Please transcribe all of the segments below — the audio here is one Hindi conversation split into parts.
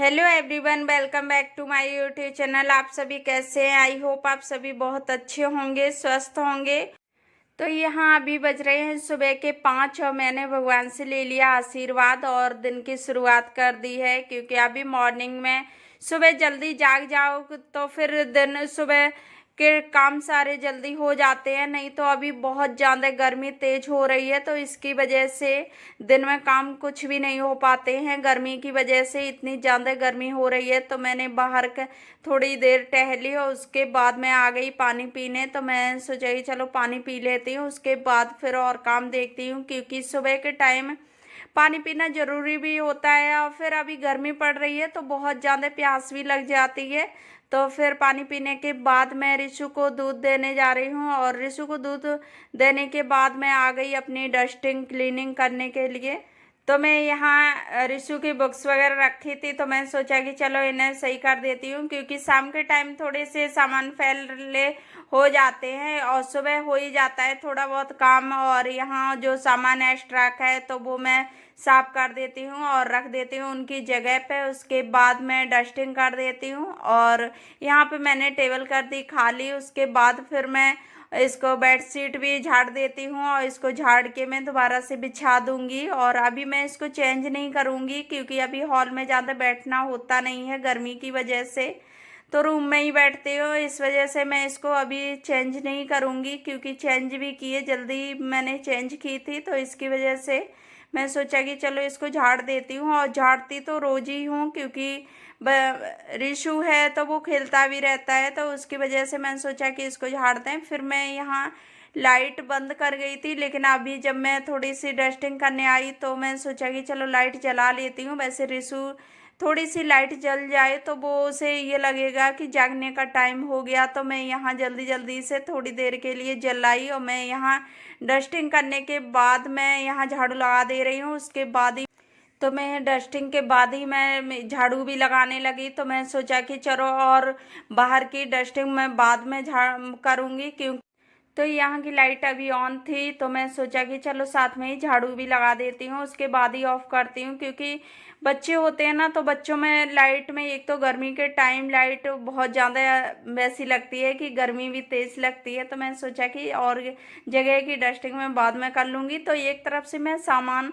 Hello everyone, welcome back to my YouTube channel. आप सभी कैसे हैं? आई होप आप सभी बहुत अच्छे होंगे, स्वस्थ होंगे। तो यहाँ अभी बज रहे हैं सुबह के 5 और मैंने भगवान से ले लिया आशीर्वाद और दिन की शुरुआत कर दी है, क्योंकि अभी मॉर्निंग में सुबह जल्दी जाग जाओ तो फिर दिन सुबह के काम सारे जल्दी हो जाते हैं। नहीं तो अभी बहुत ज़्यादा गर्मी तेज हो रही है, तो इसकी वजह से दिन में काम कुछ भी नहीं हो पाते हैं। गर्मी की वजह से इतनी ज़्यादा गर्मी हो रही है, तो मैंने बाहर का थोड़ी देर टहली और उसके बाद मैं आ गई पानी पीने। तो मैं सोचा कि चलो पानी पी लेती हूँ, उसके बाद फिर और काम देखती हूँ, क्योंकि सुबह के टाइम पानी पीना ज़रूरी भी होता है। और फिर अभी गर्मी पड़ रही है तो बहुत ज़्यादा प्यास भी लग जाती है। तो फिर पानी पीने के बाद मैं रिशु को दूध देने जा रही हूँ, और रिशु को दूध देने के बाद मैं आ गई अपनी डस्टिंग क्लीनिंग करने के लिए। तो मैं यहाँ रिशु की बुक्स वगैरह रखी थी, तो मैं सोचा कि चलो इन्हें सही कर देती हूँ, क्योंकि शाम के टाइम थोड़े से सामान फैले हो जाते हैं और सुबह हो ही जाता है थोड़ा बहुत काम। और यहाँ जो सामान एक्स्ट्रा है तो वो मैं साफ कर देती हूँ और रख देती हूँ उनकी जगह पे। उसके बाद मैं डस्टिंग कर देती हूँ, और यहाँ पे मैंने टेबल कर दी खाली। उसके बाद फिर मैं इसको बेडशीट भी झाड़ देती हूँ, और इसको झाड़ के मैं दोबारा से बिछा दूंगी। और अभी मैं इसको चेंज नहीं करूँगी, क्योंकि अभी हॉल में ज़्यादा बैठना होता नहीं है गर्मी की वजह से, तो रूम में ही बैठती हूँ। इस वजह से मैं इसको अभी चेंज नहीं करूँगी, क्योंकि चेंज भी किए जल्दी मैंने चेंज की थी, तो इसकी वजह से मैं सोचा कि चलो इसको झाड़ देती हूँ। और झाड़ती तो रोज ही हूँ, क्योंकि रिशु है तो वो खेलता भी रहता है, तो उसकी वजह से मैंने सोचा कि इसको झाड़ते हैं। फिर मैं यहाँ लाइट बंद कर गई थी, लेकिन अभी जब मैं थोड़ी सी डस्टिंग करने आई तो मैं सोचा कि चलो लाइट जला लेती हूँ। वैसे रिशु थोड़ी सी लाइट जल जाए तो वो उसे ये लगेगा कि जागने का टाइम हो गया, तो मैं यहाँ जल्दी जल्दी से थोड़ी देर के लिए जलाई। और मैं यहाँ डस्टिंग करने के बाद मैं यहाँ झाड़ू लगा दे रही हूँ। उसके बाद ही तो मैं डस्टिंग के बाद ही मैं झाड़ू भी लगाने लगी। तो मैं सोचा कि चलो और बाहर की डस्टिंग मैं बाद में झाड़ करूँगी, क्योंकि तो यहाँ की लाइट अभी ऑन थी, तो मैं सोचा कि चलो साथ में ही झाड़ू भी लगा देती हूँ, उसके बाद ही ऑफ करती हूँ। क्योंकि बच्चे होते हैं ना, तो बच्चों में लाइट में एक तो गर्मी के टाइम लाइट बहुत ज़्यादा वैसी लगती है कि गर्मी भी तेज़ लगती है। तो मैं सोचा कि और जगह की डस्टिंग मैं बाद में कर लूँगी। तो एक तरफ से मैं सामान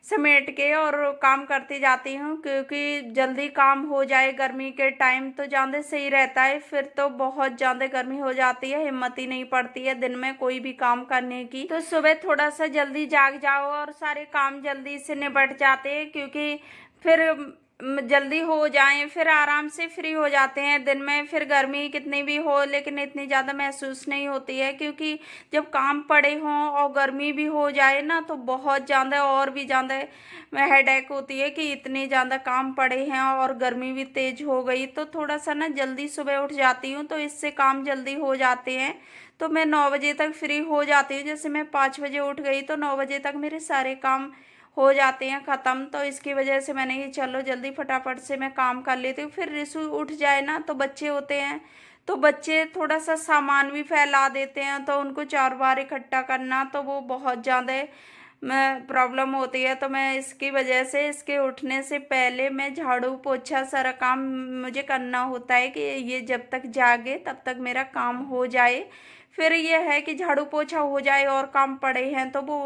समेट के और काम करती जाती हूँ, क्योंकि जल्दी काम हो जाए गर्मी के टाइम तो ज़्यादा सही रहता है। फिर तो बहुत ज़्यादा गर्मी हो जाती है, हिम्मत ही नहीं पड़ती है दिन में कोई भी काम करने की। तो सुबह थोड़ा सा जल्दी जाग जाओ और सारे काम जल्दी से निपट जाते हैं, क्योंकि फिर जल्दी हो जाएं फिर आराम से फ्री हो जाते हैं दिन में। फिर गर्मी कितनी भी हो लेकिन इतनी ज़्यादा महसूस नहीं होती है, क्योंकि जब काम पड़े हों और गर्मी भी हो जाए ना तो बहुत ज़्यादा और भी ज़्यादा हेडेक होती है कि इतने ज़्यादा काम पड़े हैं और गर्मी भी तेज़ हो गई। तो थोड़ा सा ना जल्दी सुबह उठ जाती हूँ, तो इससे काम जल्दी हो जाते हैं। तो मैं 9 बजे तक फ्री हो जाती हूँ। जैसे मैं 5 बजे उठ गई तो 9 बजे तक मेरे सारे काम हो जाते हैं ख़त्म। तो इसकी वजह से मैंने कि चलो जल्दी फटाफट से मैं काम कर लेती हूँ। फिर रिशु उठ जाए ना, तो बच्चे होते हैं तो बच्चे थोड़ा सा सामान भी फैला देते हैं, तो उनको 4 बार इकट्ठा करना तो वो बहुत ज़्यादा मैं प्रॉब्लम होती है। तो मैं इसकी वजह से इसके उठने से पहले मैं झाड़ू पोछा सारा काम मुझे करना होता है, कि ये जब तक जागे तब तक मेरा काम हो जाए। फिर ये है कि झाड़ू पोछा हो जाए और काम पड़े हैं तो वो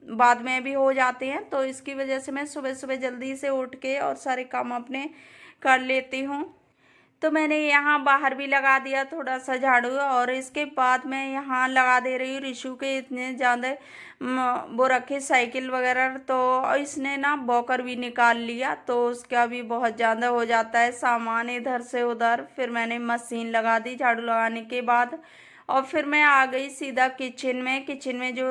बाद में भी हो जाते हैं। तो इसकी वजह से मैं सुबह सुबह जल्दी से उठ के और सारे काम अपने कर लेती हूँ। तो मैंने यहाँ बाहर भी लगा दिया थोड़ा सा झाड़ू, और इसके बाद मैं यहाँ लगा दे रही हूँ रिशु के इतने ज़्यादा वो रखे साइकिल वगैरह। तो इसने ना बॉकर भी निकाल लिया, तो उसका भी बहुत ज़्यादा हो जाता है सामान इधर से उधर। फिर मैंने मशीन लगा दी झाड़ू लगाने के बाद, और फिर मैं आ गई सीधा किचन में। किचन में जो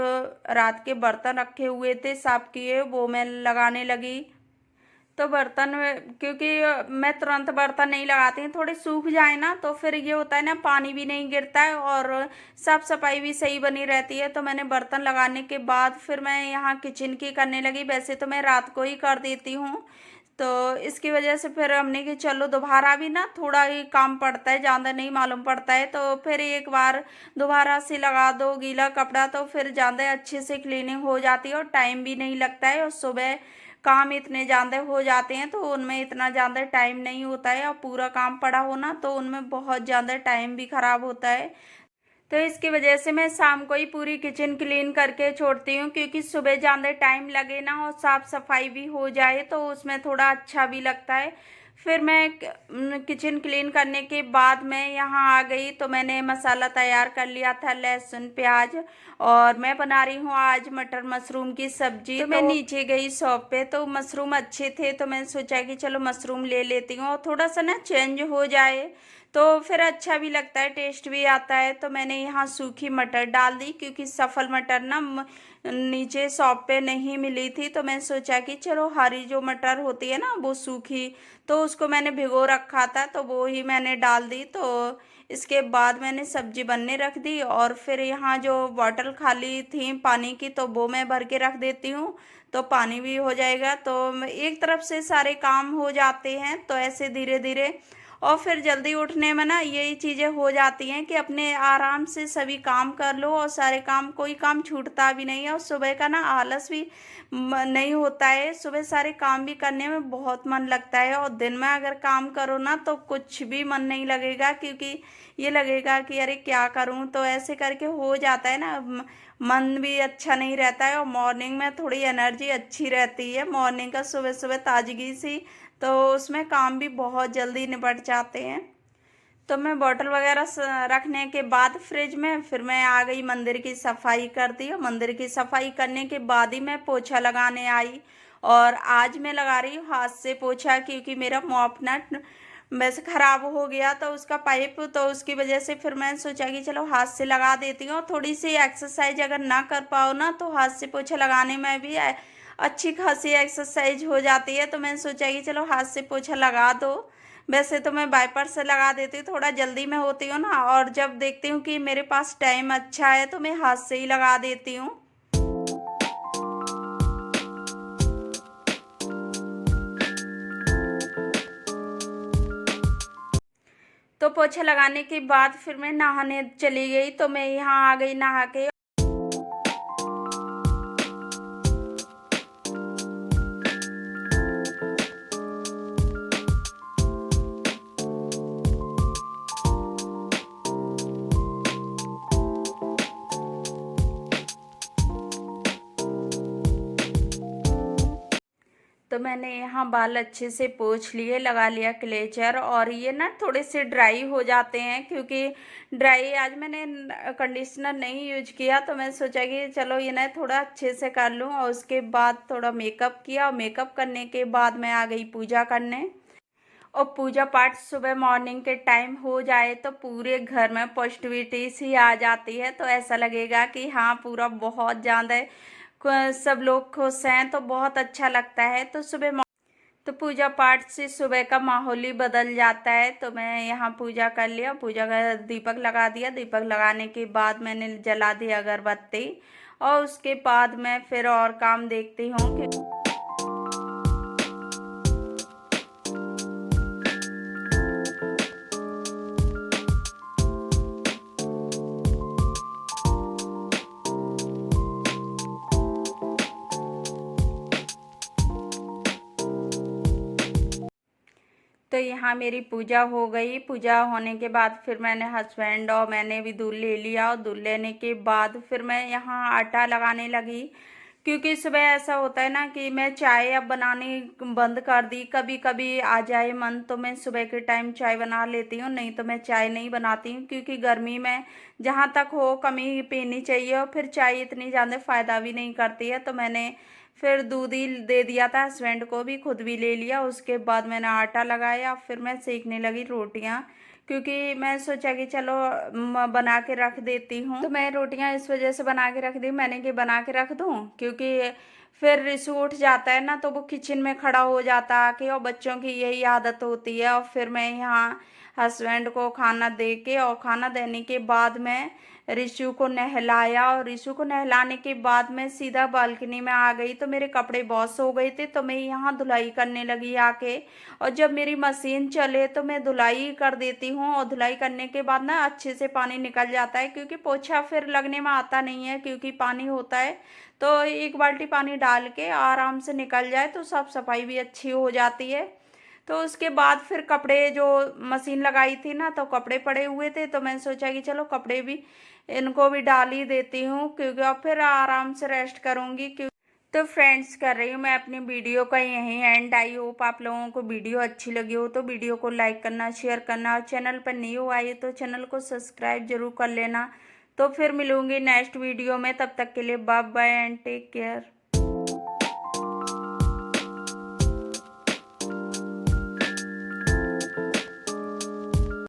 रात के बर्तन रखे हुए थे साफ किए वो मैं लगाने लगी। तो बर्तन क्योंकि मैं तुरंत बर्तन नहीं लगाती हूँ, थोड़े सूख जाए ना तो फिर ये होता है ना पानी भी नहीं गिरता है और साफ सफाई भी सही बनी रहती है। तो मैंने बर्तन लगाने के बाद फिर मैं यहाँ किचन की करने लगी। वैसे तो मैं रात को ही कर देती हूँ, तो इसकी वजह से फिर हमने कि चलो दोबारा भी ना थोड़ा ही काम पड़ता है, ज़्यादा नहीं मालूम पड़ता है। तो फिर एक बार दोबारा से लगा दो गीला कपड़ा तो फिर ज़्यादा अच्छे से क्लीनिंग हो जाती है और टाइम भी नहीं लगता है। और सुबह काम इतने ज़्यादा हो जाते हैं तो उनमें इतना ज़्यादा टाइम नहीं होता है, और पूरा काम पड़ा हो ना तो उनमें बहुत ज़्यादा टाइम भी ख़राब होता है। तो इसकी वजह से मैं शाम को ही पूरी किचन क्लीन करके छोड़ती हूँ, क्योंकि सुबह ज़्यादा टाइम लगे ना और साफ़ सफाई भी हो जाए तो उसमें थोड़ा अच्छा भी लगता है। फिर मैं किचन क्लीन करने के बाद मैं यहाँ आ गई तो मैंने मसाला तैयार कर लिया था, लहसुन प्याज, और मैं बना रही हूँ आज मटर मशरूम की सब्जी। तो मैं नीचे गई शॉप पे तो मशरूम अच्छे थे तो मैंने सोचा कि चलो मशरूम ले लेती हूँ और थोड़ा सा ना चेंज हो जाए तो फिर अच्छा भी लगता है, टेस्ट भी आता है। तो मैंने यहाँ सूखी मटर डाल दी, क्योंकि सफल मटर ना नीचे शॉप पे नहीं मिली थी, तो मैंने सोचा कि चलो हरी जो मटर होती है ना वो सूखी, तो उसको मैंने भिगो रखा था तो वो ही मैंने डाल दी। तो इसके बाद मैंने सब्जी बनने रख दी, और फिर यहाँ जो बॉटल खाली थी पानी की तो वो मैं भर के रख देती हूँ, तो पानी भी हो जाएगा। तो एक तरफ से सारे काम हो जाते हैं, तो ऐसे धीरे धीरे, और फिर जल्दी उठने में ना यही चीज़ें हो जाती हैं कि अपने आराम से सभी काम कर लो और सारे काम, कोई काम छूटता भी नहीं है, और सुबह का ना आलस भी नहीं होता है। सुबह सारे काम भी करने में बहुत मन लगता है, और दिन में अगर काम करो ना तो कुछ भी मन नहीं लगेगा, क्योंकि ये लगेगा कि अरे क्या करूं, तो ऐसे करके हो जाता है ना, मन भी अच्छा नहीं रहता है। और मॉर्निंग में थोड़ी एनर्जी अच्छी रहती है, मॉर्निंग का सुबह सुबह ताजगी सी, तो उसमें काम भी बहुत जल्दी निपट जाते हैं। तो मैं बॉटल वगैरह रखने के बाद फ्रिज में फिर मैं आ गई, मंदिर की सफाई कर दी, और मंदिर की सफाई करने के बाद ही मैं पोछा लगाने आई। और आज मैं लगा रही हूँ हाथ से पोछा, क्योंकि मेरा मॉप ना वैसे ख़राब हो गया तो उसका पाइप, तो उसकी वजह से फिर मैंने सोचा कि चलो हाथ से लगा देती हूँ। थोड़ी सी एक्सरसाइज अगर ना कर पाओ ना तो हाथ से पोछा लगाने में भी अच्छी खासी एक्सरसाइज हो जाती है। तो मैंने सोचा कि चलो हाथ से पोछा लगा दो। वैसे तो मैं वाइपर से लगा देती हूँ, थोड़ा जल्दी में होती हूँ ना, और जब देखती हूँ कि मेरे पास टाइम अच्छा है तो मैं हाथ से ही लगा देती हूँ। तो पोछा लगाने के बाद फिर मैं नहाने चली गई, तो मैं यहाँ आ गई नहा के। तो मैंने यहाँ बाल अच्छे से पोंछ लिए, लगा लिया क्लेचर, और ये ना थोड़े से ड्राई हो जाते हैं, क्योंकि ड्राई आज मैंने कंडीशनर नहीं यूज किया, तो मैं सोचा कि चलो ये ना थोड़ा अच्छे से कर लूँ। और उसके बाद थोड़ा मेकअप किया, और मेकअप करने के बाद मैं आ गई पूजा करने। और पूजा पाठ सुबह मॉर्निंग के टाइम हो जाए तो पूरे घर में पॉजिटिविटी सी आ जाती है, तो ऐसा लगेगा कि हाँ पूरा बहुत ज़्यादा सब लोग खुश हैं, तो बहुत अच्छा लगता है। तो तो पूजा पाठ से सुबह का माहौल ही बदल जाता है। तो मैं यहाँ पूजा कर लिया, पूजा का दीपक लगा दिया, दीपक लगाने के बाद मैंने जला दी अगरबत्ती, और उसके बाद मैं फिर और काम देखती हूँ कि तो यहाँ मेरी पूजा हो गई। पूजा होने के बाद फिर मैंने हस्बैंड और मैंने भी दूध ले लिया, और दूध लेने के बाद फिर मैं यहाँ आटा लगाने लगी, क्योंकि सुबह ऐसा होता है ना कि मैं चाय अब बनानी बंद कर दी। कभी कभी आ जाए मन तो मैं सुबह के टाइम चाय बना लेती हूँ, नहीं तो मैं चाय नहीं बनाती हूँ, क्योंकि गर्मी में जहाँ तक हो कम ही पीनी चाहिए, और फिर चाय इतनी ज़्यादा फ़ायदा भी नहीं करती है। तो मैंने फिर दूध ही दे दिया था हस्बैंड को भी, खुद भी ले लिया। उसके बाद मैंने आटा लगाया, फिर मैं सेकने लगी रोटियां, क्योंकि मैं सोचा कि चलो बना के रख देती हूँ। तो मैं रोटियां इस वजह से बना के रख दी, मैंने कि बना के रख दूँ, क्योंकि फिर रिसू उठ जाता है ना तो वो किचन में खड़ा हो जाता आके, और बच्चों की यही आदत होती है। और फिर मैं यहाँ हस्बैंड को खाना दे के, और खाना देने के बाद मैं ऋषु को नहलाया और ऋषु को नहलाने के बाद मैं सीधा बालकनी में आ गई। तो मेरे कपड़े वॉश हो गए थे तो मैं यहाँ धुलाई करने लगी आके। और जब मेरी मशीन चले तो मैं धुलाई कर देती हूँ, और धुलाई करने के बाद ना अच्छे से पानी निकल जाता है, क्योंकि पोछा फिर लगने में आता नहीं है क्योंकि पानी होता है। तो एक बाल्टी पानी डाल के आराम से निकल जाए तो साफ सफाई भी अच्छी हो जाती है। तो उसके बाद फिर कपड़े जो मशीन लगाई थी ना, तो कपड़े पड़े हुए थे तो मैंने सोचा कि चलो कपड़े भी इनको भी डाल ही देती हूँ, क्योंकि अब फिर आराम से रेस्ट करूँगी। तो फ्रेंड्स, कर रही हूँ मैं अपनी वीडियो का यहीं एंड। आई होप आप लोगों को वीडियो अच्छी लगी हो तो वीडियो को लाइक करना, शेयर करना, और चैनल पर न्यू आए तो चैनल को सब्सक्राइब जरूर कर लेना। तो फिर मिलूंगी नेक्स्ट वीडियो में, तब तक के लिए bye bye and take care.